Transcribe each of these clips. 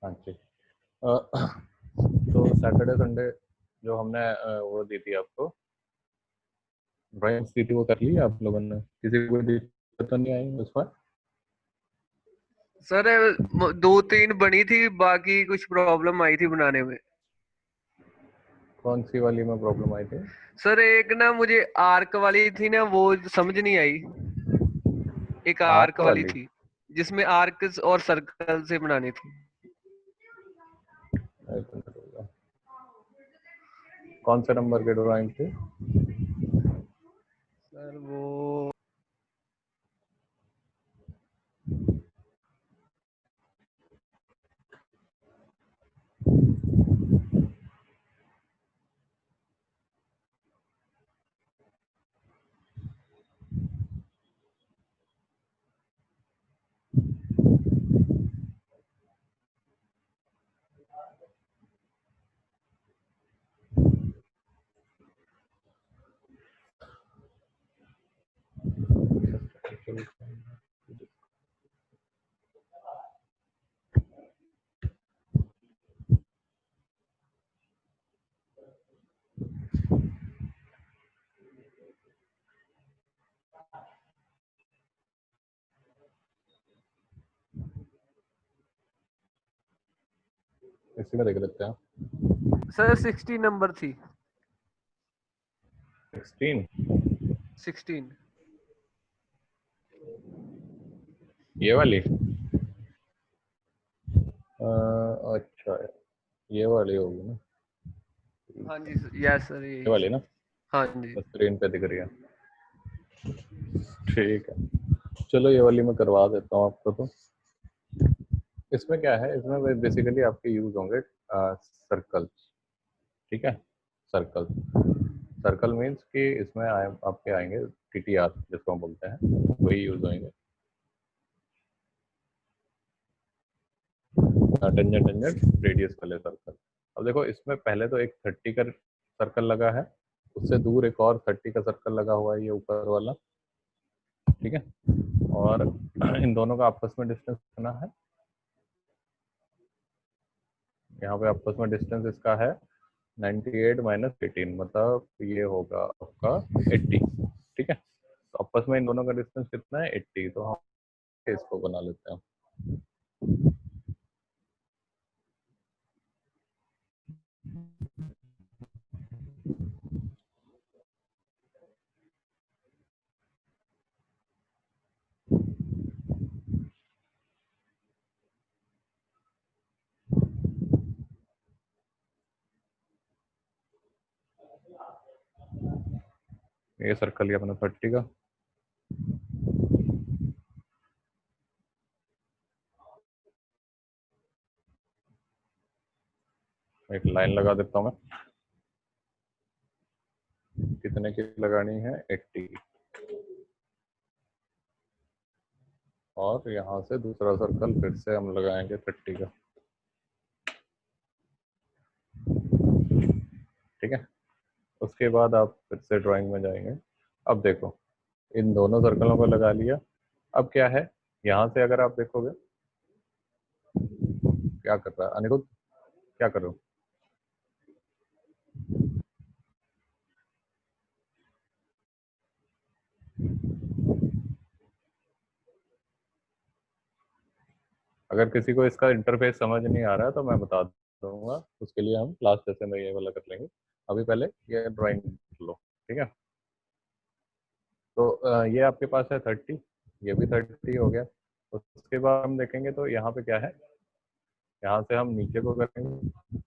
हाँ जी। तो Saturday Sunday जो हमने वो दी थी आपको, ड्राइंग्स दी थी, वो कर ली आप लोगों ने? किसी को कोई दिक्कत तो नहीं आई उस पर? सर 2-3 बनी थी, बाकी कुछ प्रॉब्लम आई थी बनाने में। कौन सी वाली में प्रॉब्लम आई थी? सर एक ना मुझे आर्क वाली थी ना, वो समझ नहीं आई। एक आर्क आर्क वाली वाली? थी जिसमें आर्क और सर्कल से बनानी थी। एक मिनट रुको। कौन से नंबर की ड्राइंग थी? सर वो इसी में देख लेते हैं। सर 60 नंबर थी। 16? 16। ये वाली? अच्छा, ये वाली होगी ना? हाँ जी यस सर, ये यही वाली सर। ना? हाँ जी। स्क्रीन पे दिख रही है। ठीक है, चलो ये वाली मैं करवा देता हूँ आपको। तो इसमें क्या है, इसमें बेसिकली आपके यूज होंगे सर्कल। ठीक है, सर्कल। सर्कल मीन्स कि इसमें आपके आएंगे टीटीआर, जिसको हम बोलते हैं, वही यूज होंगे। टेंजेंट टेंजेंट रेडियस वाले सर्कल। अब देखो, इसमें पहले तो एक 30 का सर्कल लगा है, उससे दूर एक और 30 का सर्कल लगा हुआ है, ये ऊपर वाला। ठीक है, और इन दोनों का आपस में डिस्टेंस कितना है? यहाँ पे आपस में डिस्टेंस इसका है 98 माइनस 18, मतलब ये होगा आपका 80। ठीक है, तो आपस में इन दोनों का डिस्टेंस कितना है? 80। तो हम इसको बना लेते हैं। ये सर्कल ही अपना 30 का। एक लाइन लगा देता हूँ मैं। कितने की लगानी है? 80। और यहाँ से दूसरा सर्कल फिर से हम लगाएंगे 30 का। ठीक है, उसके बाद आप फिर से ड्राइंग में जाएंगे। अब देखो, इन दोनों सर्कलों को लगा लिया। अब क्या है, यहाँ से अगर आप देखोगे, क्या कर रहा है अनिरुद्ध, क्या कर रहे हो? अगर किसी को इसका इंटरफेस समझ नहीं आ रहा है तो मैं बता दूंगा, उसके लिए हम लास्ट सेशन में ये वाला कर लेंगे। अभी पहले ये ड्राइंग कर लो। ठीक है, तो ये आपके पास है 30, ये भी 30 हो गया। उसके बाद हम देखेंगे तो यहाँ पे क्या है, यहाँ से हम नीचे को करेंगे।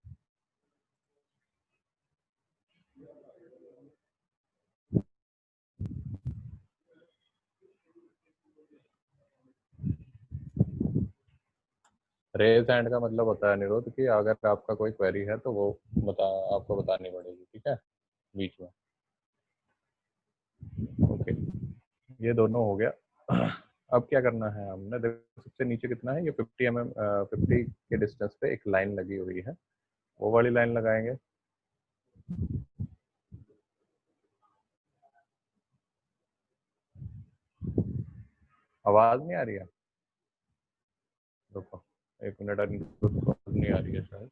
रेज हैंड का मतलब होता है निरोध कि अगर आपका कोई क्वेरी है तो वो आपको बतानी पड़ेगी। ठीक है, बीच में। ओके, ये दोनों हो गया। अब क्या करना है हमने, देखो सबसे नीचे कितना है, ये 50 के डिस्टेंस पे एक लाइन लगी हुई है, वो वाली लाइन लगाएंगे। आवाज नहीं आ रही है? रुको एक मिनट, नहीं आ रही है शायद।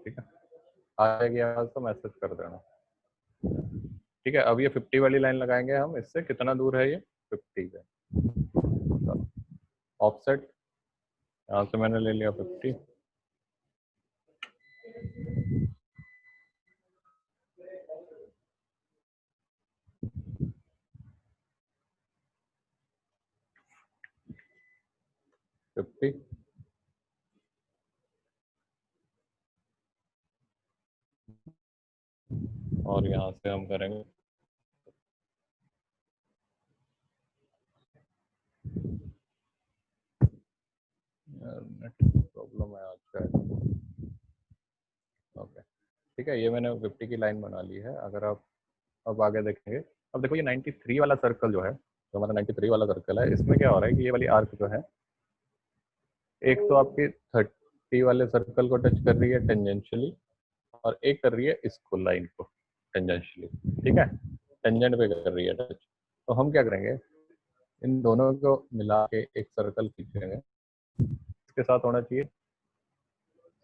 ठीक है, आएगी आवाज तो मैसेज कर देना। ठीक है, अब ये 50 वाली लाइन लगाएंगे हम। इससे कितना दूर है ये? 50 है। ऑफसेट यहाँ से मैंने ले लिया 50। और यहाँ से हम करेंगे नेट प्रॉब्लम है आज का। ओके, ठीक है, ये मैंने 50 की लाइन बना ली है। अगर आप अब आगे देखेंगे, अब देखो ये 93 वाला सर्कल जो है, जो हमारा 93 वाला सर्कल है, इसमें क्या हो रहा है कि ये वाली आर्क जो है, एक तो आपकी 30 वाले सर्कल को टच कर रही है टेंजेंशियली, और एक कर रही है इसको, लाइन को टेंजेंशियली। ठीक है, टेंजेंट पे कर रही है टच। तो हम क्या करेंगे, इन दोनों को मिला के एक सर्कल खींचेंगे। इसके साथ होना चाहिए,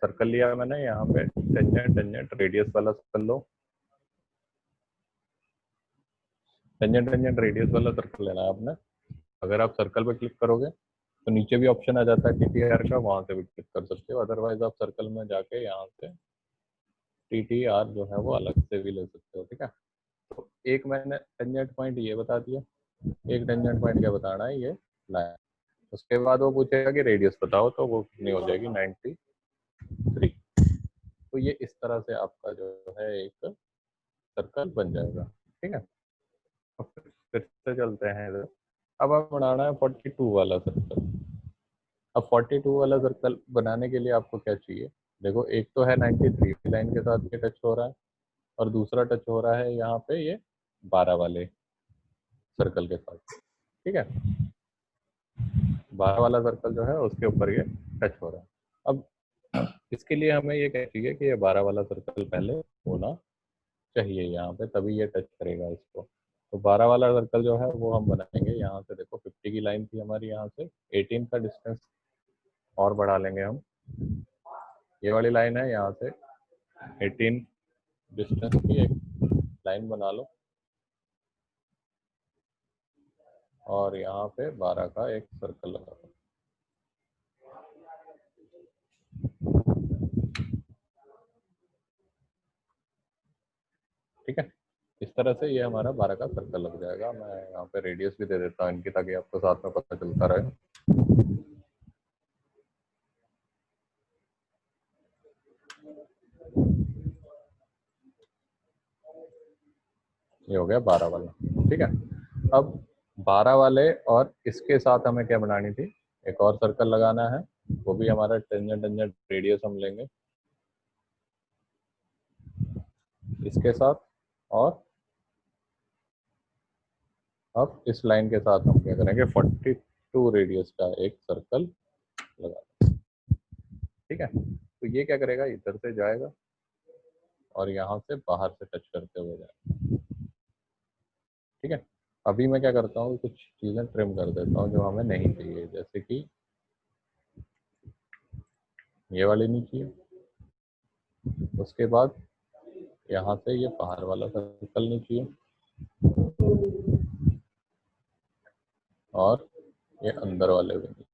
सर्कल लिया मैंने यहाँ पे, टेंजेंट टेंजेंट रेडियस वाला सर्कल लो, टेंजेंट टेंजेंट रेडियस वाला सर्कल लेना है आपने। अगर आप सर्कल पे क्लिक करोगे तो नीचे भी ऑप्शन आ जाता है टीटीआर का, वहां से भी क्लिक कर सकते हो। अदरवाइज आप सर्कल में जाके यहाँ से टीटीआर जो है वो अलग से भी ले सकते हो। ठीक है, तो एक मैंने टेंजेंट पॉइंट ये बता दिया, एक टेंजेंट पॉइंट क्या बताना है, ये लाइन। उसके बाद वो पूछेगा कि रेडियस बताओ, तो वो कितनी हो जाएगी, 93। तो ये इस तरह से आपका जो है एक सर्कल बन जाएगा। ठीक है, अब फिर से चलते हैं इधर। अब आप बनाना है 42 वाला सर्कल। अब 42 वाला सर्कल बनाने के लिए आपको क्या चाहिए, देखो एक तो है 93 की लाइन के साथ ये टच हो रहा है, और दूसरा टच हो रहा है यहाँ पे ये 12 वाले सर्कल के साथ। ठीक है, 12 वाला सर्कल जो है उसके ऊपर ये टच हो रहा है। अब इसके लिए हमें ये क्या चाहिए कि ये 12 वाला सर्कल पहले होना चाहिए यहाँ पे, तभी ये टच करेगा इसको। तो 12 वाला सर्कल जो है वो हम बनाएंगे यहाँ से। देखो 50 की लाइन थी हमारी, यहाँ से 18 का डिस्टेंस और बढ़ा लेंगे हम। ये वाली लाइन है, यहाँ से 18 डिस्टेंस की एक लाइन बना लो, और यहाँ पे 12 का एक सर्कल लगा दो। ठीक है, इस तरह से ये हमारा 12 का सर्कल लग जाएगा। मैं यहाँ पे रेडियस भी दे देता हूँ इनकी, ताकि आपको साथ में पता चलता रहे। ये हो गया 12 वाला। ठीक है, अब 12 वाले और इसके साथ हमें क्या बनानी थी, एक और सर्कल लगाना है। वो भी हमारा टेंजेंट टेंजेंट रेडियस हम लेंगे इसके साथ, और अब इस लाइन के साथ हम क्या करेंगे, 42 रेडियस का एक सर्कल लगा। ठीक है, तो ये क्या करेगा, इधर से जाएगा और यहाँ से बाहर से टच करते हुए जाएगा। ठीक है, अभी मैं क्या करता हूँ, कुछ चीज़ें ट्रिम कर देता हूँ जो हमें नहीं चाहिए, जैसे कि ये वाली नहीं चाहिए। उसके बाद यहाँ से ये बाहर वाला सर्कल नहीं चाहिए, और ये अंदर वाले भी नहीं।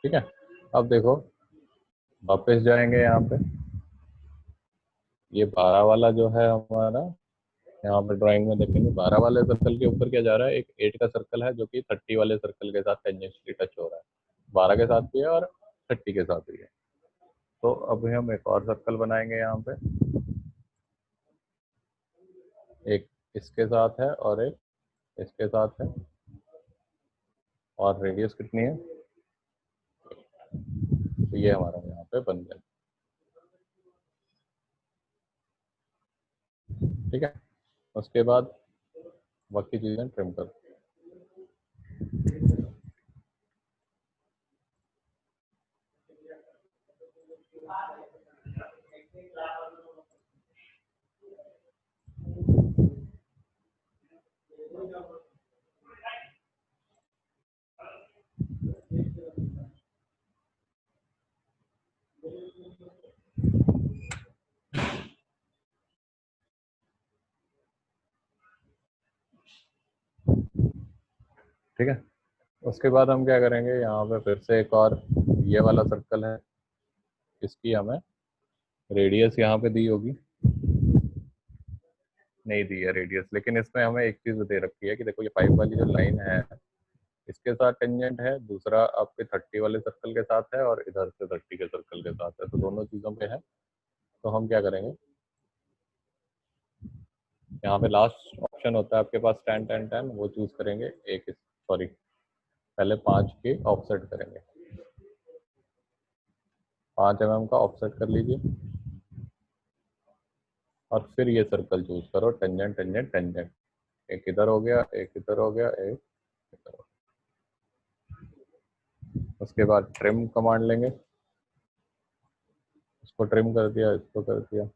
ठीक है, अब देखो वापस जाएंगे यहाँ पे, ये 12 वाला जो है हमारा, यहाँ पे ड्राइंग में देखेंगे 12 वाले सर्कल के ऊपर क्या जा रहा है, एक 8 का सर्कल है जो कि 30 वाले सर्कल के साथ टेंजेंशियली टच हो रहा है। 12 के साथ भी है और 30 के साथ भी है। तो अभी हम एक और सर्कल बनाएंगे यहाँ पे। एक इसके साथ है और एक इसके साथ है, और रेडियस कितनी है, तो ये हमारा यहाँ पे बन गया। ठीक है, उसके बाद बाकी चीजें ट्रिम कर। ठीक है, उसके बाद हम क्या करेंगे, यहाँ पे फिर से एक और ये वाला सर्कल है, इसकी हमें रेडियस यहाँ पे दी होगी, नहीं दी है रेडियस, लेकिन इसमें हमें एक चीज दे रखी है कि देखो ये 5 वाली जो लाइन है इसके साथ टेंजेंट है, दूसरा आपके 30 वाले सर्कल के साथ है, और इधर से 30 के सर्कल के साथ है, तो दोनों चीजों पे है। तो हम क्या करेंगे, यहाँ पे लास्ट ऑप्शन होता है आपके पास 10 10 10, वो चूज करेंगे। एक सॉरी, पहले 5 के ऑफसेट करेंगे, 5 mm का ऑफसेट कर लीजिए, और फिर ये सर्कल चूज करो, टेंजेंट टेंजेंट टेंजेंट, एक इधर हो गया, एक इधर हो गया, एक इधर हो गया। उसके बाद ट्रिम कमांड लेंगे, इसको ट्रिम कर दिया, इसको कर दिया।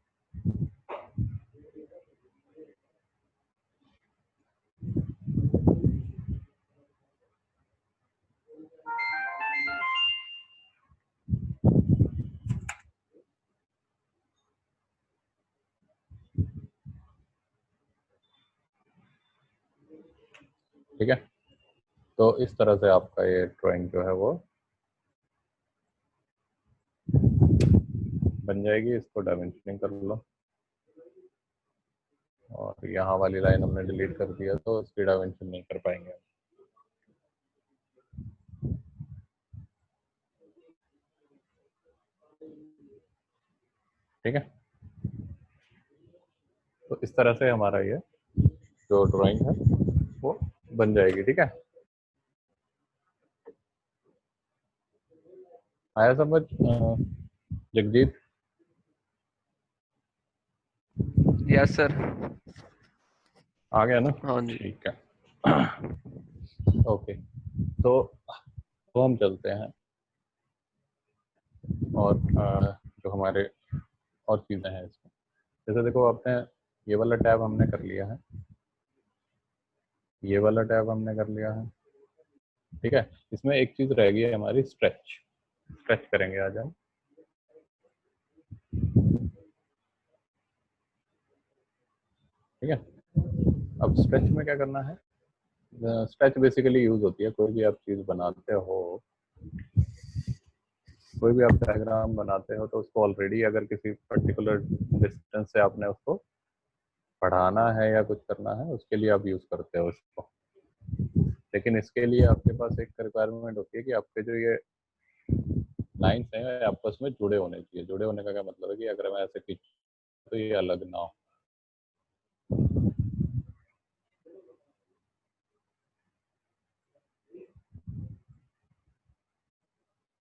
ठीक है, तो इस तरह से आपका ये ड्राइंग जो है वो बन जाएगी। इसको डायमेंशनिंग कर लो, और यहाँ वाली लाइन हमने डिलीट कर दिया तो इसकी डायमेंशन नहीं कर पाएंगे। ठीक है, तो इस तरह से हमारा ये जो ड्राइंग है वो बन जाएगी। ठीक है, आया समझ जगजीत? Yes sir. आ गया ना? हाँ जी। ठीक है। ओके, तो हम चलते हैं, और जो हमारे और चीज़ें हैं इसमें, जैसे देखो आपने ये वाला टैब हमने कर लिया है, ये वाला टैब हमने कर लिया है। ठीक है, इसमें एक चीज़ रह गई है हमारी, स्ट्रेच। स्ट्रेच करेंगे आज हम। ठीक है, अब स्ट्रेच में क्या करना है, स्ट्रेच बेसिकली यूज होती है, कोई भी आप चीज़ बनाते हो, कोई भी आप डायग्राम बनाते हो, तो उसको ऑलरेडी अगर किसी पर्टिकुलर डिस्टेंस से आपने उसको बढ़ाना है या कुछ करना है, उसके लिए आप यूज करते हो उसको। लेकिन इसके लिए आपके पास एक रिक्वायरमेंट होती है कि आपके जो ये लाइंस हैं आपस में जुड़े होने चाहिए। जुड़े होने का क्या मतलब है कि अगर मैं ऐसे खींच तो ये अलग ना हो।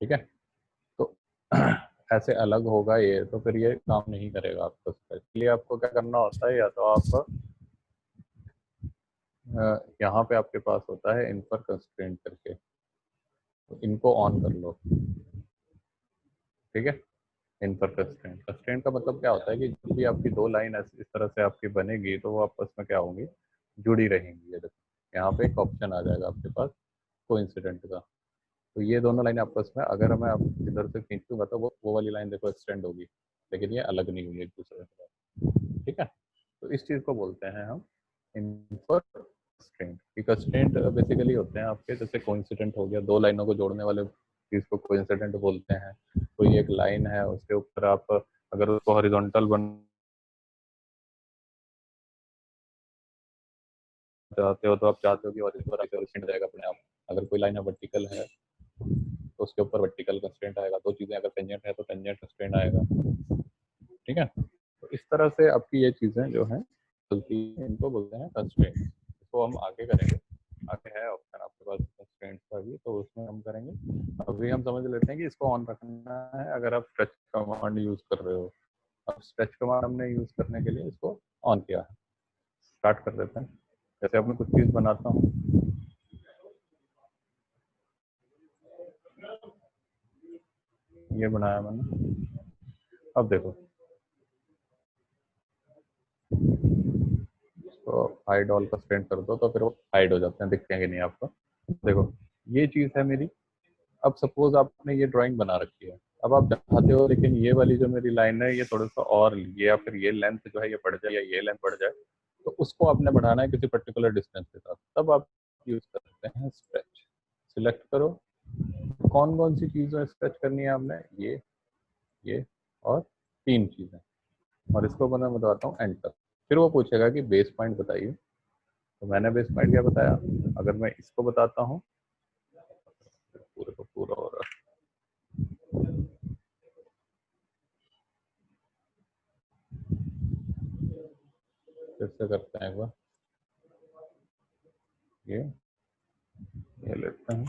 ठीक है, तो ऐसे अलग होगा ये, तो फिर ये काम नहीं करेगा आपको। इसलिए आपको क्या करना होता है, या तो आप यहाँ पे आपके पास होता है इन पर कंस्ट्रेंट करके, तो इनको ऑन कर लो। ठीक है, इन पर कंस्ट्रेंट, कंस्ट्रेंट का मतलब क्या होता है कि जब भी आपकी दो लाइन इस तरह से आपकी बनेगी तो वो आपस में क्या होंगी, जुड़ी रहेंगी। ये देखो यहाँ पे एक ऑप्शन आ जाएगा आपके पास कोइंसिडेंट का, तो ये दोनों लाइन आपस में अगर मैं आप इधर से खींचूंगा तो वो वाली लाइन देखो एक्सटेंड होगी, लेकिन ये अलग नहीं हुई एक दूसरे से। ठीक है, तो इस चीज़ को बोलते हैं हम इनफर कंस्ट्रेंट। कि कंस्ट्रेंट बेसिकली होते हैं आपके, जैसे कोइंसिडेंट हो गया, दो लाइनों को जोड़ने वाले चीज़ को कोइंसिडेंट बोलते हैं। कोई एक लाइन है उसके ऊपर आप अगर उसको हॉरिजॉन्टल बन चाहते हो तो आप चाहते हो कि हॉरिजॉन्टल जाएगा अपने आप। अगर कोई लाइन है वर्टिकल है तो उसके ऊपर वर्टिकल कंस्ट्रेंट आएगा। दो चीज़ें अगर टेंजेंट है तो टेंजेंट कंस्ट्रेंट आएगा। ठीक है, तो इस तरह से आपकी ये चीज़ें जो हैं चलती है, इनको बोलते हैं कंस्ट्रेंट्स। इसको हम आगे करेंगे, आगे है ऑप्शन आपके पास कंस्ट्रेंट्स का भी, तो उसमें हम करेंगे। अभी हम समझ लेते हैं कि इसको ऑन रखना है अगर आप स्ट्रेच कमांड यूज कर रहे हो। अब स्ट्रेच कमांड हमने यूज करने के लिए इसको ऑन किया है। स्टार्ट कर देते हैं। जैसे अब मैं कुछ चीज बनाता हूँ, ये बनाया मैंने। अब देखो इसको हाइड ऑल कंस्ट्रेंट कर दो तो फिर वो हाइड हो जाते हैं, दिखेंगे नहीं आपको। देखो ये चीज है मेरी। अब सपोज आपने ये ड्राइंग बना रखी है, अब आप चाहते हो लेकिन ये वाली जो मेरी लाइन है ये थोड़ा सा और ये या फिर ये लेंथ जो है ये बढ़ जाए या ये लेंथ बढ़ जाए, तो उसको आपने बढ़ाना है किसी पर्टिकुलर डिस्टेंस के साथ, तब आप यूज कर सकते हैं स्ट्रेच। सिलेक्ट करो कौन कौन सी चीज़ें स्ट्रेच करनी है आपने, ये और तीन चीज़ें, और इसको मैं बताता हूँ एंटर। फिर वो पूछेगा कि बेस पॉइंट बताइए, तो मैंने बेस पॉइंट क्या बताया। अगर मैं इसको बताता हूँ, पूरे को पूरा हो रहा है, फिर से करते हैं एक बार, ये लेते हैं,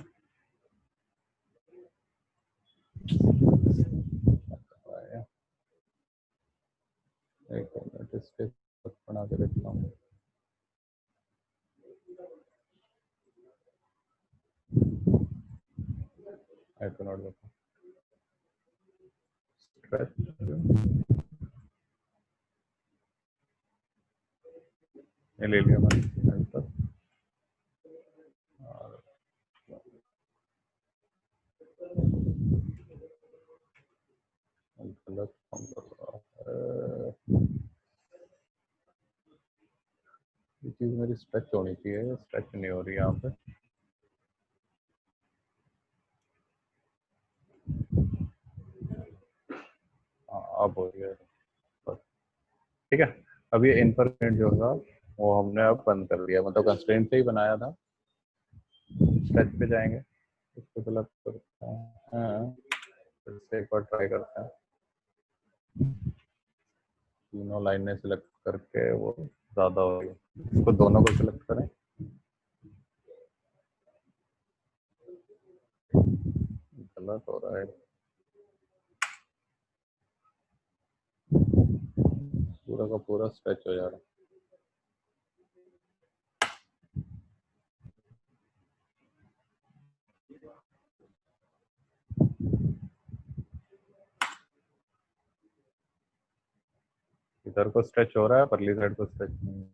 एक मिनट इसके बना के देखता हूँ। आई कैन नॉट देखो स्ट्रेच, ये ले लिया मैंने एंटर। और गलत काम कर रहा है, ये चीज़ मेरी स्ट्रेच होनी चाहिए, स्ट्रेच नहीं हो रही यहाँ पे। हाँ अब हो रही है बस। ठीक है, अब ये इनफरमेंट जो होगा वो हमने अब बंद कर दिया, मतलब कंस्ट्रेंट से ही बनाया था। स्ट्रेच पे जाएंगे, इसको सेलेक्ट करते हैं, फिर से एक बार ट्राई करते हैं, तीनों लाइनें सिलेक्ट करके वो ज़्यादा हो रही है, इसको दोनों को सिलेक्ट करें, गलत हो रहा है, पूरा का पूरा स्ट्रेच हो जा रहा है। इधर को स्ट्रेच हो रहा है, परली साइड को स्ट्रेच नहीं है,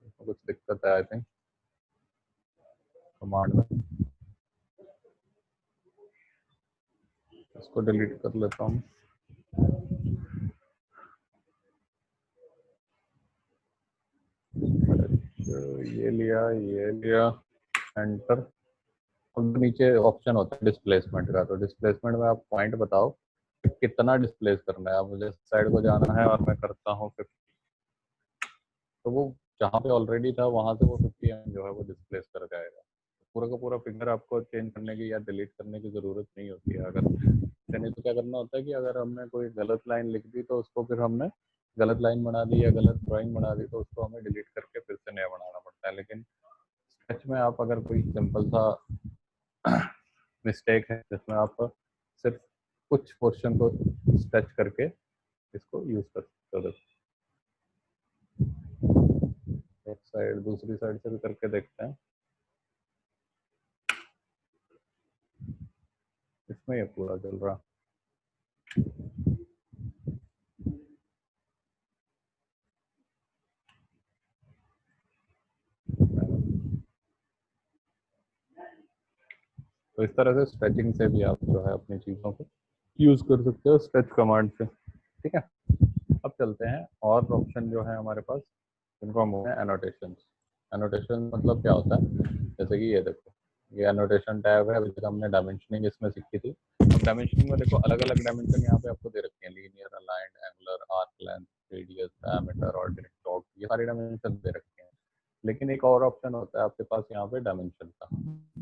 इसमें कुछ दिक्कत है आई थिंक कमांड में। इसको डिलीट कर लेता हूँ। ये लिया एंटर। अब नीचे ऑप्शन होता है डिस्प्लेसमेंट का, तो डिस्प्लेसमेंट में आप पॉइंट बताओ कि कितना डिस्प्लेस करना है। अब मुझे साइड को जाना है और मैं करता हूँ 50, तो वो जहाँ पे ऑलरेडी था वहां से वो 50 mm जो है वो डिस्प्लेस कर जाएगा। पूरा का पूरा फिगर आपको चेंज करने की या डिलीट करने की जरूरत नहीं होती है। अगर नहीं तो क्या करना होता है कि अगर हमने कोई गलत लाइन लिख दी तो उसको फिर हमने गलत लाइन बना दी या गलत ड्राइंग बना दी तो उसको हमें डिलीट करके फिर से नया बनाना पड़ता है। लेकिन स्केच में आप अगर कोई सिंपल सा मिस्टेक है जिसमें आप सिर्फ कुछ पोर्शन को स्ट्रेच करके इसको यूज कर सकते हो। एक साइड दूसरी साइड से भी करके देखते हैं, इसमें ये पूरा चल रहा। तो इस तरह से स्ट्रेचिंग से भी आप जो है अपनी चीज़ों को यूज कर सकते हो स्ट्रेच कमांड से। ठीक है, अब चलते हैं और ऑप्शन जो है हमारे पास, जिनको हम बोलते हैं एनोटेशन। एनोटेशन मतलब क्या होता है, जैसे कि ये देखो, ये एनोटेशन टैब है। अभी तक हमने डायमेंशनिंग इसमें सीखी थी। अब डायमेंशनिंग में देखो अलग अलग डायमेंशन यहाँ पे आपको दे रखे हैं, linear, aligned, angular, arc length, radius, diameter, ordinary, top, ये सारे डायमेंशन दे रखे हैं। लेकिन एक और ऑप्शन होता है आपके पास यहाँ पे डायमेंशन का,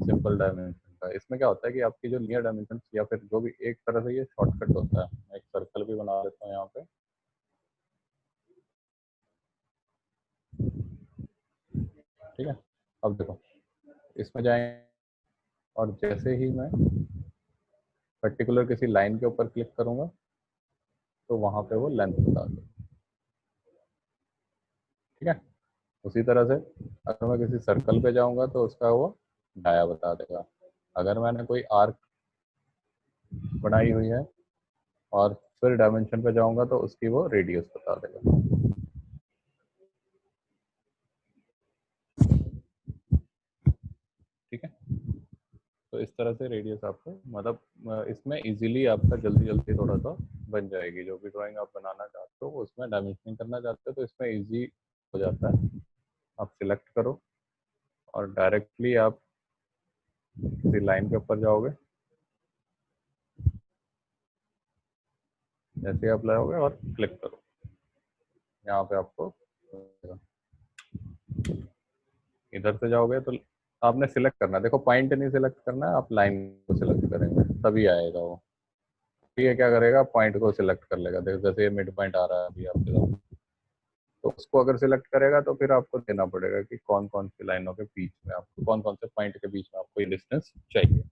सिंपल डायमेंशन का। इसमें क्या होता है कि आपकी जो नियर डायमेंशन या फिर जो भी, एक तरह से ये शॉर्टकट होता है। मैं एक सर्कल भी बना देता हूँ यहाँ पे, ठीक है, अब देखो इसमें जाएंगे और जैसे ही मैं पर्टिकुलर किसी लाइन के ऊपर क्लिक करूंगा तो वहां पे वो लेंथ बता देगा। ठीक है, उसी तरह से अगर मैं किसी सर्कल पे जाऊंगा तो उसका वो डाया बता देगा। अगर मैंने कोई आर्क बनाई हुई है और फिर डायमेंशन पे जाऊंगा तो उसकी वो रेडियस बता देगा। ठीक है, तो इस तरह से रेडियस आपको मतलब इसमें इजीली आपका जल्दी जल्दी थोड़ा सा बन जाएगी। जो भी ड्राइंग आप बनाना चाहते हो उसमें डायमेंशनिंग करना चाहते हो तो इसमें इजी हो जाता है। आप सिलेक्ट करो और डायरेक्टली आप किसी लाइन के ऊपर जाओगे, जैसे आप लाओगे और क्लिक करो, यहाँ पे आपको इधर से जाओगे तो आपने सिलेक्ट करना है। देखो पॉइंट नहीं सिलेक्ट करना है, आप लाइन को सिलेक्ट करेंगे तभी आएगा वो। ठीक है, क्या करेगा, पॉइंट को सिलेक्ट कर लेगा। देखो जैसे ये मिड पॉइंट आ रहा है अभी आपके साथ, तो उसको अगर सिलेक्ट करेगा तो फिर आपको देना पड़ेगा कि कौन कौन सी लाइनों के बीच में आपको, कौन कौन से पॉइंट के बीच में आपको ये डिस्टेंस चाहिए।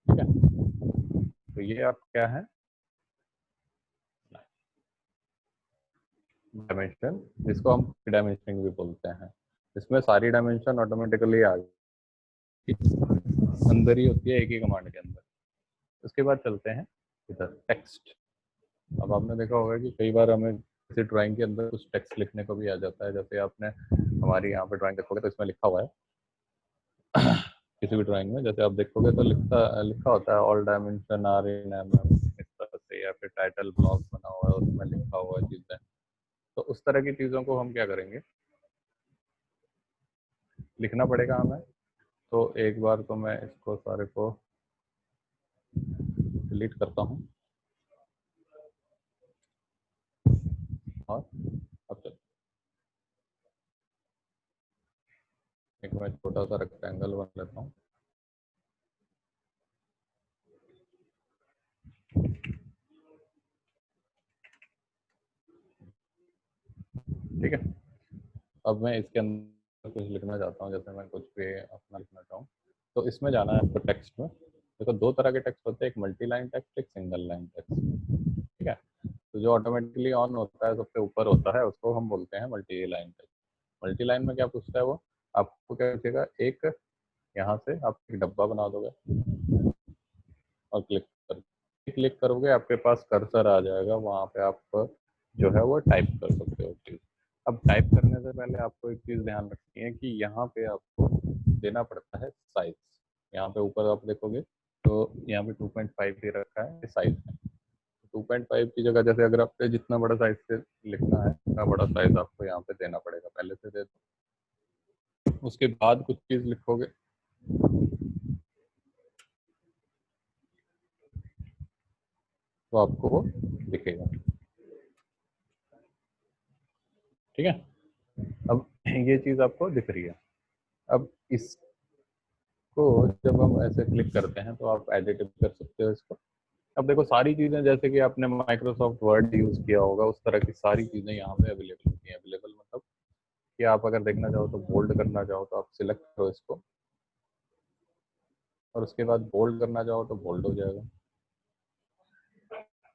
ठीक है, तो ये आप क्या है, डायमेंशन, जिसको हम डायमेंशनिंग भी बोलते हैं। इसमें सारी डायमेंशन ऑटोमेटिकली आ गई, अंदर ही होती है एक ही कमांड के अंदर। उसके बाद चलते हैं इधर टेक्स्ट। अब आपने देखा होगा कि कई बार हमें किसी ड्राइंग के अंदर कुछ टेक्स्ट लिखने को भी आ जाता है। जैसे आपने हमारी यहाँ पे ड्राइंग देखोगे तो इसमें लिखा हुआ है किसी भी ड्राइंग में जैसे आप देखोगे तो लिखा होता है all dimension are in mm, इस तरह से, या फिर टाइटल ब्लॉक बना हुआ है उसमें लिखा हुआ है चीजें। तो उस तरह की चीजों को हम क्या करेंगे, लिखना पड़ेगा हमें। तो एक बार तो मैं इसको सारे को डिलीट करता हूँ और अब चल एक मैं छोटा सा रेक्टेंगल बना लेता हूँ। ठीक है, अब मैं इसके अंदर कुछ लिखना चाहता हूँ, जैसे मैं कुछ भी अपना लिखना चाहूँ तो इसमें जाना है आपको टेक्स्ट में। देखो दो तरह के टेक्स्ट होते हैं, एक मल्टी लाइन टेक्स्ट, एक सिंगल लाइन टेक्स्ट। ठीक है, तो जो ऑटोमेटिकली ऑन होता है सबसे ऊपर होता है उसको हम बोलते हैं multi line text. Multi line में क्या पूछता है वो, आपको क्या पूछेगा, एक यहाँ से आप एक डब्बा बना दोगे और क्लिक करोगे आपके पास कर्सर आ जाएगा, वहाँ पे आप जो है वो टाइप कर सकते हो चीज़। अब टाइप करने से पहले आपको एक चीज़ ध्यान रखनी है कि यहाँ पे आपको देना पड़ता है साइज। यहाँ पे ऊपर आप देखोगे तो यहाँ पे 2.5 दे रखा है साइज में। 2.5 की जगह जैसे अगर आपको जितना बड़ा साइज से लिखना है उतना बड़ा साइज आपको यहाँ पे देना पड़ेगा, पहले से दे दो। उसके बाद कुछ चीज़ लिखोगे तो आपको वो दिखेगा। ठीक है, अब ये चीज़ आपको दिख रही है। अब इसको जब हम ऐसे क्लिक करते हैं तो आप एडिट भी कर सकते हो इसको। अब देखो सारी चीज़ें जैसे कि आपने माइक्रोसॉफ्ट वर्ड यूज़ किया होगा उस तरह की सारी चीज़ें यहाँ पे अवेलेबल होती हैं। अवेलेबल मतलब कि आप अगर देखना चाहो तो बोल्ड करना चाहो तो आप सिलेक्ट करो इसको और उसके बाद बोल्ड करना चाहो तो बोल्ड हो जाएगा,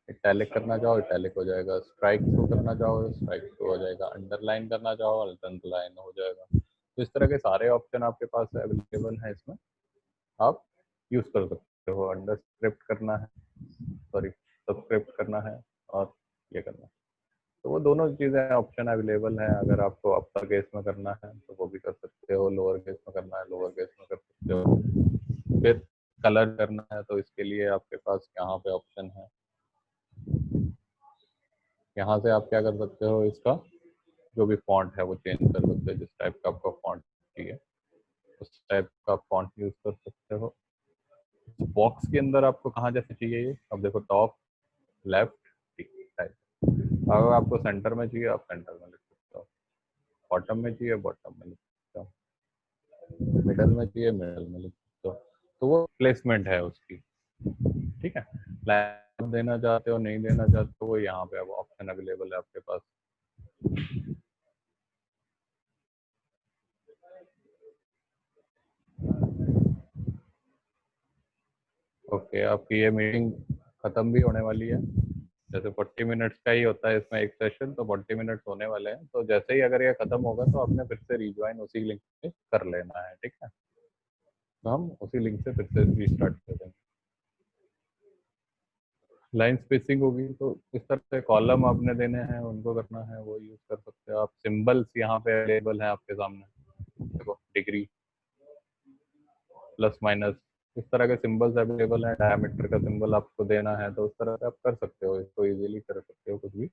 इटैलिक करना चाहो इटैलिक हो जाएगा, स्ट्राइक थ्रू करना चाहो स्ट्राइक थ्रू हो जाएगा, अंडरलाइन करना चाहो अंडरलाइन हो जाएगा। तो इस तरह के सारे ऑप्शन आपके पास अवेलेबल हैं इसमें, आप यूज़ कर सकते हो। अंडर स्क्रिप्ट करना है, सॉरी सब्सक्रिप्ट करना है और ये करना है, तो वो दोनों चीज़ें ऑप्शन अवेलेबल हैं। अगर आपको अपर केस में करना है तो वो भी कर सकते हो, लोअर केस में करना है लोअर केस में कर सकते हो। फिर कलर करना है तो इसके लिए आपके पास यहाँ पे ऑप्शन है, यहाँ से आप क्या कर सकते हो, इसका जो भी फॉन्ट है वो चेंज कर सकते हो। जिस टाइप का आपका फॉन्ट चाहिए उस टाइप का फॉन्ट यूज़ कर सकते हो। बॉक्स के अंदर आपको कहाँ जैसे चाहिए ये, अब देखो टॉप लेफ्ट टाइप। अगर आपको सेंटर में चाहिए आप सेंटर में लिख सकते हो, बॉटम में चाहिए बॉटम में लिख सकते हो, मिडल में चाहिए मिडल में लिख सकते हो। तो वो प्लेसमेंट है उसकी। ठीक है, लाइन देना चाहते हो नहीं देना चाहते हो वो यहाँ पे अब ऑप्शन अवेलेबल है आपके पास। ओके, आपकी ये मीटिंग खत्म भी होने वाली है। जैसे 40 मिनट्स का ही होता है इसमें एक सेशन, तो 40 मिनट्स होने वाले हैं। तो जैसे ही अगर ये खत्म होगा तो आपने फिर से रिज्वाइन उसी लिंक पे कर लेना है, ठीक है। तो हम उसी लिंक से फिर से रीस्टार्ट कर देंगे। लाइन स्पेसिंग होगी तो इस तरह से कॉलम आपने देने हैं, उनको करना है, वो यूज कर सकते हो आप। सिंबल्स यहाँ पे अवेलेबल है आपके सामने, देखो डिग्री, प्लस माइनस, इस तरह के सिंबल्स अवेलेबल हैं। डायमीटर का सिंबल आपको देना है तो उस तरह से आप कर सकते हो, इसको इजीली कर सकते हो कुछ भी।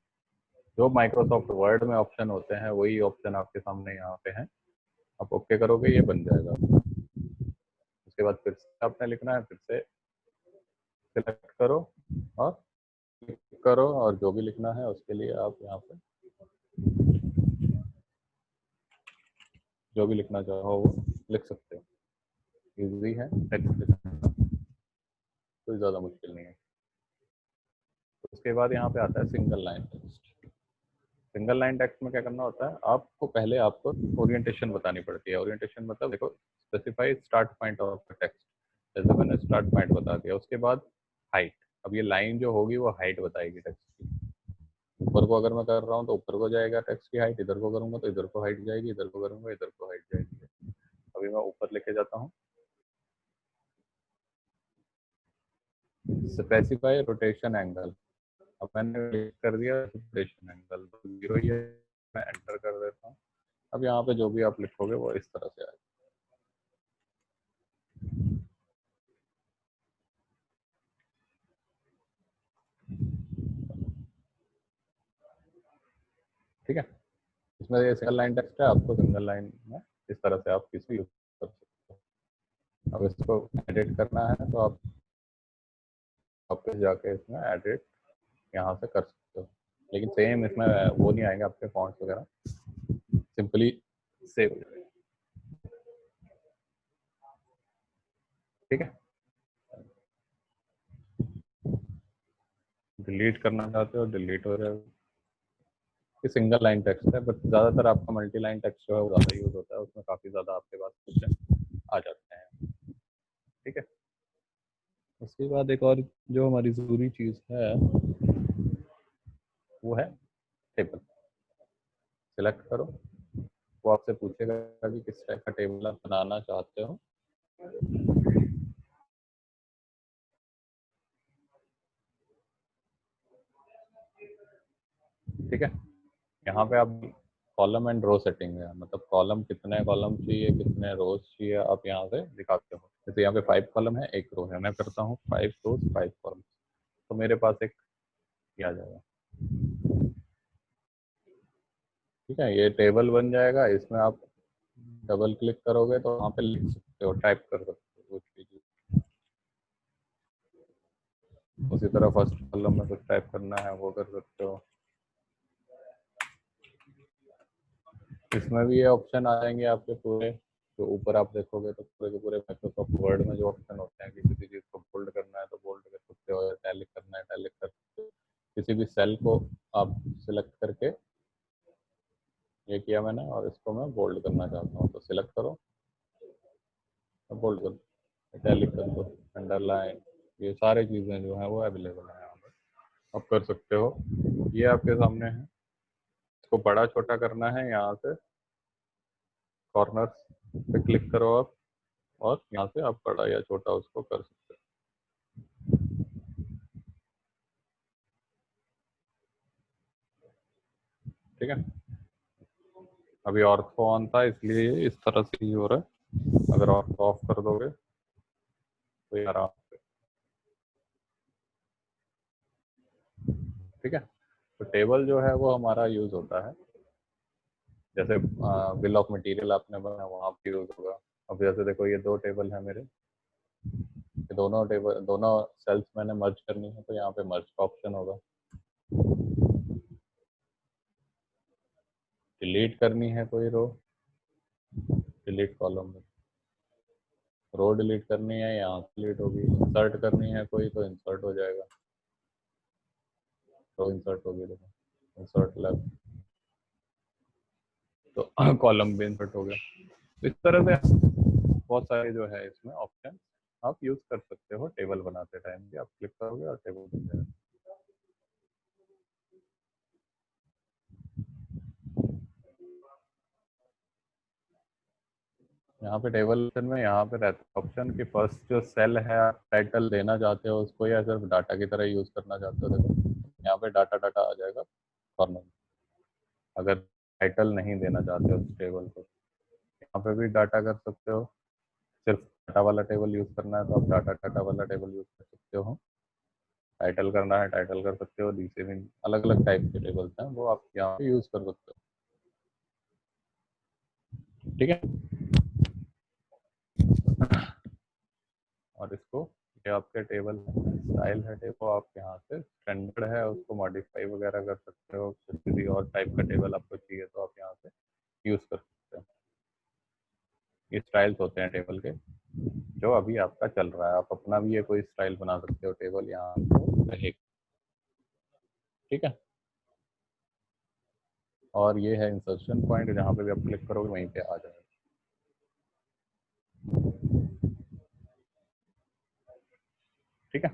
जो माइक्रोसॉफ्ट वर्ड में ऑप्शन होते हैं वही ऑप्शन आपके सामने यहाँ पे हैं। आप ओके करोगे ये बन जाएगा। उसके बाद फिर से आपने लिखना है, फिर से सिलेक्ट करो और क्लिक करो, और जो भी लिखना है उसके लिए आप यहाँ पे जो भी लिखना चाहो वो लिख सकते हो। इजी है टेक्स्ट लिखना, कोई ज़्यादा मुश्किल नहीं है। उसके बाद यहाँ पे आता है single line text. Single line text में क्या करना होता है, आपको पहले आपको ओरिएंटेशन बतानी पड़ती है। ओरिएंटेशन मतलब देखो, specify start point of the text, जैसे मैंने स्टार्ट पॉइंट बता दिया। उसके बाद हाइट, अब ये लाइन जो होगी वो हाइट बताएगी टेक्स्ट की। ऊपर को अगर मैं कर रहा हूँ तो ऊपर को जाएगा टेक्स्ट की हाइट, इधर को करूंगा तो इधर को हाइट जाएगी, इधर को करूंगा इधर को हाइट जाएगी। अभी मैं ऊपर लेके जाता हूँ, स्पेसिफाई रोटेशन एंगल। अब मैंने क्लिक कर दिया रोटेशन एंगल, तो 0 ही है। मैं एंटर कर देता हूँ। अब यहाँ पे जो भी आप लिखोगे वो इस तरह से आएगा, ठीक है। इसमें ये सिंगल लाइन टेक्स्ट है, आपको सिंगल लाइन में इस तरह से आप किसी यूज कर सकते हो। अब इसको एडिट करना है तो आप वापस जाके इसमें एडिट यहाँ से कर सकते हो, लेकिन सेम इसमें वो नहीं आएंगे आपके फॉन्ट्स वगैरह, सिंपली सेव हो जाएगा, ठीक है। डिलीट करना चाहते हो डिलीट हो जाएगा। ये सिंगल लाइन टेक्स्ट है, बट ज़्यादातर आपका मल्टी लाइन टेक्स्ट जो है वो ज़्यादा यूज होता है, उसमें काफ़ी ज़्यादा आपके पास क्वेश्चन आ जाते हैं, ठीक है। उसके बाद एक और जो हमारी ज़रूरी चीज़ है वो है टेबल। सिलेक्ट करो, वो आपसे पूछेगा कि किस टाइप का टेबल आप बनाना चाहते हो। ठीक है, यहाँ पे आप कॉलम एंड रो सेटिंग है, मतलब कॉलम कितने कॉलम चाहिए कितने रोज चाहिए आप यहाँ से दिखाते हो। जैसे यहाँ पे 5 कॉलम है 1 रो है, मैं करता हूँ 5 रोज 5 कॉलम, तो मेरे पास एक ये आ जाएगा, ठीक है। ये टेबल बन जाएगा। इसमें आप डबल क्लिक करोगे तो वहाँ पे लिख सकते हो, टाइप कर सकते हो कुछ भी चीज़। उसी तरह फर्स्ट कॉलम में कुछ टाइप करना है वो कर सकते हो। इसमें भी ये ऑप्शन आ जाएंगे आपके पूरे, तो ऊपर आप देखोगे तो पूरे के पूरे माइक्रोसॉफ्ट वर्ड में जो ऑप्शन होते हैं कि किसी चीज़ को बोल्ड करना है तो बोल्ड कर सकते हो, टैलिक करना है टैलिक कर सकते हो। किसी भी सेल को आप सिलेक्ट करके, ये किया मैंने और इसको मैं बोल्ड करना चाहता हूँ तो सिलेक्ट करो, बोल्ड कर दो, टैलिक कर दो, अंडरलाइन, ये सारी चीज़ें जो हैं वो अवेलेबल हैं यहाँ पर, आप कर सकते हो। ये आपके सामने है। इसको बड़ा छोटा करना है, यहाँ से कॉर्नर पे क्लिक करो आप, और यहाँ से आप बड़ा या छोटा उसको कर सकते हो, ठीक है। अभी ऑर्थो ऑन था इसलिए ये इस तरह से ही हो रहा है। अगर ऑर्थो ऑफ कर दोगे तो ये आराम से, ठीक है। तो टेबल जो है वो हमारा यूज होता है, जैसे बिल ऑफ मटेरियल आपने बनाया वहाँ पे यूज होगा। अब जैसे देखो ये 2 टेबल है मेरे, ये दोनों टेबल दोनों सेल्स मैंने मर्ज करनी है तो यहाँ पे मर्ज का ऑप्शन होगा। डिलीट करनी है कोई रो, डिलीट कॉलम में, रो डिलीट करनी है यहाँ डिलीट होगी। इंसर्ट करनी है कोई तो इंसर्ट हो जाएगा, रो इंसर्ट होगी, देखो इंसर्ट लेफ्ट, तो कॉलम भी इंसर्ट हो गया। तो इस तरह से बहुत सारे जो है इसमें ऑप्शन आप यूज कर सकते हो टेबल बनाते टाइम भी। आप क्लिक करोगे और टेबल बन जाएगा। यहाँ पे टेबल में यहाँ पे रहता है ऑप्शन कि फर्स्ट जो सेल है आप टाइटल देना चाहते हो उसको या सिर्फ डाटा की तरह यूज करना चाहते हो। देखो यहाँ पे डाटा डाटा आ जाएगा कॉर्नर में। अगर टाइटल नहीं देना चाहते उस टेबल को, यहाँ पे भी डाटा कर सकते हो। सिर्फ डाटा वाला टेबल यूज करना है तो आप डाटा डाटा वाला टेबल यूज कर सकते हो। टाइटल करना है टाइटल कर सकते हो। रिसीविंग अलग अलग टाइप के टेबल्स हैं वो आप यहाँ पे यूज कर सकते हो। ठीक है। और इसको ये आपके टेबल स्टाइल है टेबल, आप यहाँ से स्टैंडर्ड है उसको मॉडिफाई वगैरह कर सकते हो। किसी और टाइप का टेबल आपको चाहिए तो आप यहाँ से यूज कर सकते हो। ये स्टाइल्स होते हैं टेबल के जो अभी आपका चल रहा है। आप अपना भी ये कोई स्टाइल बना सकते हो टेबल यहाँ आपको रहेगा। ठीक है। और ये है इंसर्शन पॉइंट, जहाँ पे भी आप क्लिक करोगे वहीं पे आ जाएगा। ठीक है।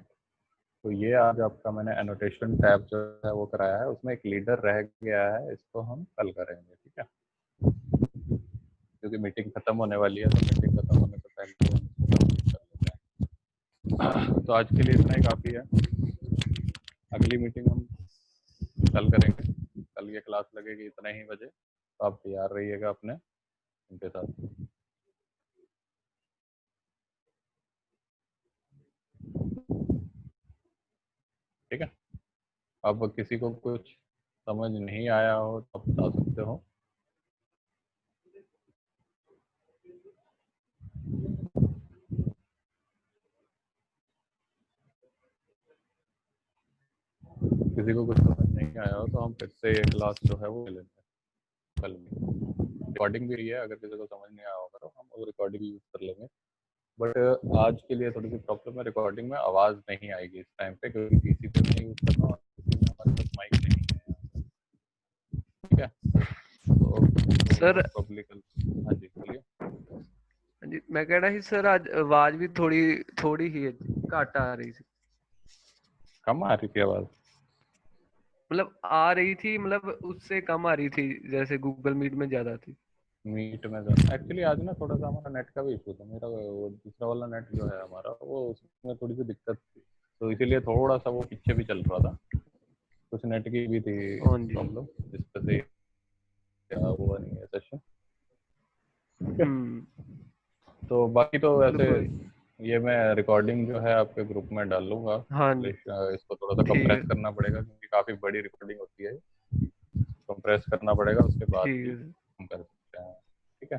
तो ये आज आपका मैंने एनोटेशन टैब जो है वो कराया है, उसमें एक लीडर रह गया है, इसको हम कल करेंगे। ठीक है। क्योंकि मीटिंग खत्म होने वाली है तो मीटिंग खत्म होने से पहले हम इसको कंप्लीट कर लेते हैं। तो आज के लिए इतना ही काफ़ी है। अगली मीटिंग हम कल करेंगे। कल ये क्लास लगेगी इतने ही बजे, तो आप तैयार रहिएगा अपने उनके साथ। ठीक है। अब किसी को कुछ समझ नहीं आया हो तो आप बता सकते हो। किसी को कुछ समझ नहीं आया हो तो हम फिर से ये क्लास जो है वो ले लेते हैं कल में। रिकॉर्डिंग भी है, अगर किसी को समझ नहीं आया होगा तो हम वो रिकॉर्डिंग यूज कर लेंगे। बट आज के लिए थोड़ी सी प्रॉब्लम है, रिकॉर्डिंग में आवाज़ नहीं आएगी इस टाइम पे, क्योंकि पीसी पे मैं यूज़ कर रहा हूँ और पीसी में हमारे पास माइक नहीं है। ठीक है। तो सर प्रॉब्ली कल। हाँ जी बोलिए। जी मैं कह रहा ਸੀ सर आज आवाज भी थोड़ी थोड़ी ही घट आ रही थी। कम आ रही थी आवाज़? मतलब आ रही थी, मतलब उससे कम आ रही थी जैसे गूगल मीट में ज्यादा थी। मीट में एक्चुअली आज ना थोड़ा सा हमारा नेट का भी इशू था। मेरा वो दूसरा वाला नेट जो है हमारा, वो उसमें थोड़ी सी दिक्कत थी, तो इसीलिए थोड़ा सा वो पीछे भी चल रहा था। कुछ नेट की भी थी हाँ जी। प्रॉब्लम, जिस वजह से हुआ नहीं है सेशन। ठीक है। तो बाकी तो चलो वैसे कोई। ये मैं रिकॉर्डिंग जो है आपके ग्रुप में डालूंगा। हाँ जी इसको थोड़ा सा ठीक कंप्रेस है। करना पड़ेगा क्योंकि काफ़ी बड़ी रिकॉर्डिंग होती है। कंप्रेस करना पड़ेगा, उसके बाद ठीक ही है। हम कर सकते हैं। ठीक है।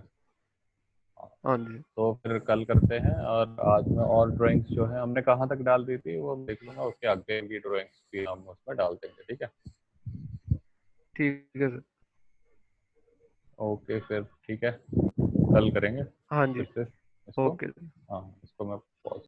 हाँ। हाँ जी तो फिर कल करते हैं। और आज में और ड्राइंग्स जो है हमने कहाँ तक डाल दी थी वो देख लूंगा, उसके आगे की ड्राइंग्स भी हम उसमें डाल देंगे। ठीक है। ठीक है सर। ओके फिर ठीक है, कल करेंगे हाँ जी फिर से इसको। ओके। हाँ इसको मैं pause